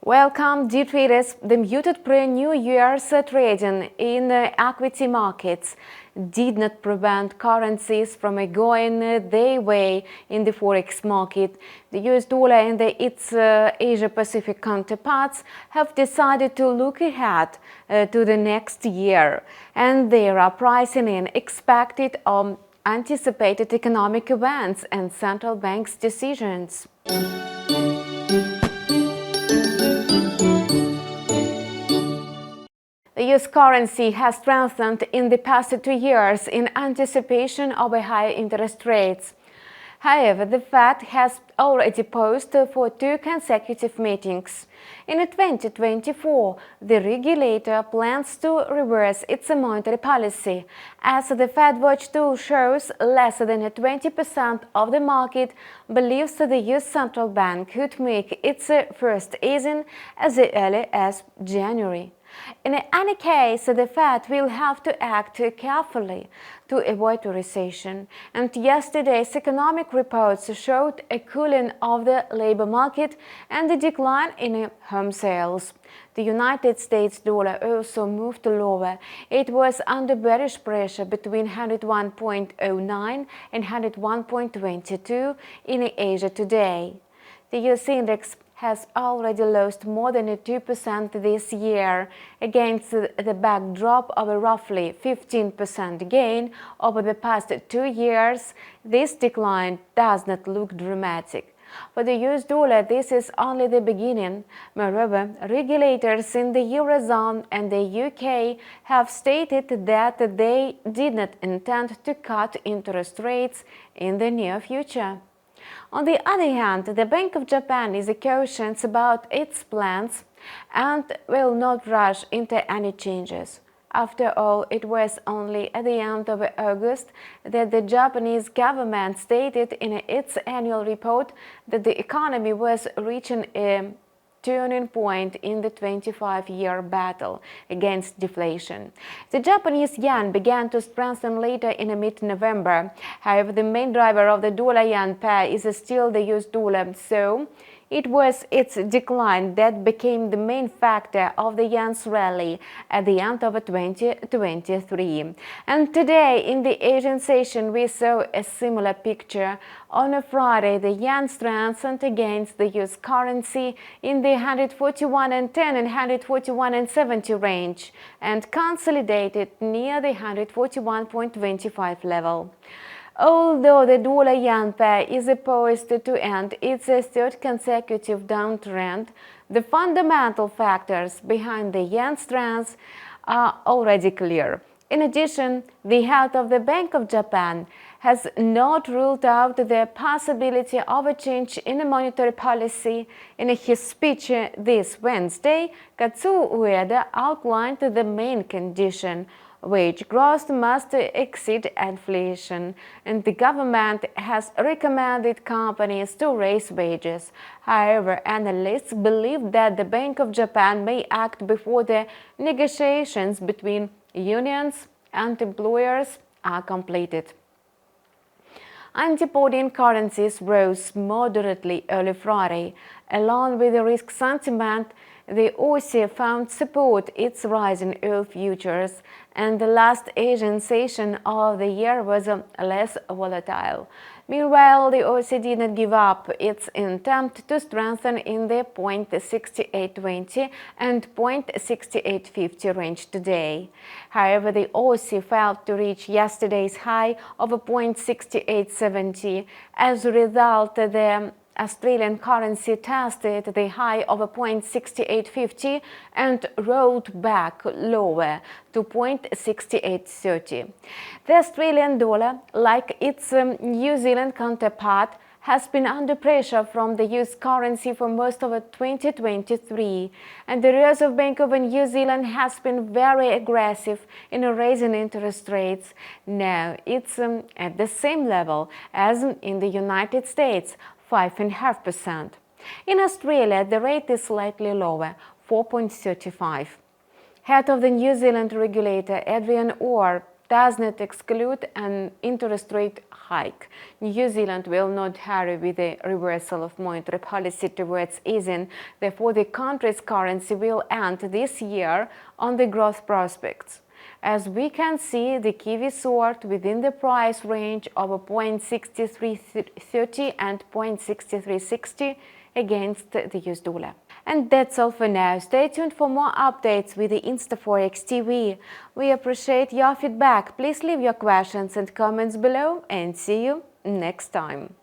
Welcome, dear traders. The muted pre-New Year's trading in equity markets did not prevent currencies from going their way in the forex market. The US dollar and its Asia-Pacific counterparts have decided to look ahead to the next year, and they are pricing in expected or anticipated economic events and central banks' decisions. The US currency has strengthened in the past 2 years in anticipation of higher interest rates. However, the Fed has already paused for 2 consecutive meetings. In 2024, the regulator plans to reverse its monetary policy, as the FedWatch tool shows less than 20% of the market believes the US Central Bank could make its first easing as early as January. In any case, the Fed will have to act carefully to avoid a recession, and yesterday's economic reports showed a cooling of the labor market and a decline in home sales. The United States dollar also moved lower. It was under bearish pressure between 101.09 and 101.22 in Asia today. The US index has already lost more than 2% this year, against the backdrop of a roughly 15% gain over the past 2 years. This decline does not look dramatic. For the US dollar, this is only the beginning. Moreover, regulators in the Eurozone and the UK have stated that they did not intend to cut interest rates in the near future. On the other hand, the Bank of Japan is cautious about its plans and will not rush into any changes. After all, it was only at the end of August that the Japanese government stated in its annual report that the economy was reaching a turning point in the 25-year battle against deflation. The Japanese yen began to strengthen later in mid-November. However, the main driver of the dollar-yen pair is still the US dollar, so it was its decline that became the main factor of the yen's rally at the end of 2023. And today, in the Asian session, we saw a similar picture. On Friday, the yen strengthened against the US currency in the 141.10 and 141.70 range and consolidated near the 141.25 level. Although the dollar-yen pair is poised to end its third consecutive downtrend, the fundamental factors behind the yen strength are already clear. In addition, the head of the Bank of Japan has not ruled out the possibility of a change in monetary policy. In his speech this Wednesday, Katsuo Ueda outlined the main condition: wage growth must exceed inflation, and the government has recommended companies to raise wages. However, analysts believe that the Bank of Japan may act before the negotiations between unions and employers are completed. Antipoding currencies rose moderately early Friday. Along with the risk sentiment, the Aussie found support its rise in oil futures, and the last Asian session of the year was less volatile. Meanwhile, the Aussie did not give up its attempt to strengthen in the 0.6820 and 0.6850 range today. However, the Aussie failed to reach yesterday's high of 0.6870. As a result, the Australian currency tested the high of 0.6850 and rolled back lower to 0.6830. The Australian dollar, like its New Zealand counterpart, has been under pressure from the US currency for most of 2023, and the Reserve Bank of New Zealand has been very aggressive in raising interest rates. Now it's at the same level as in the United States, 5.5%. In Australia, the rate is slightly lower, 4.35. Head of the New Zealand regulator, Adrian Orr, does not exclude an interest rate hike. New Zealand will not hurry with the reversal of monetary policy towards easing. Therefore, the country's currency will end this year on the growth prospects. As we can see, the kiwi soared within the price range of 0.6330 and 0.6360 against the US dollar. And that's all for now. Stay tuned for more updates with the InstaForex TV. We appreciate your feedback. Please leave your questions and comments below, and see you next time.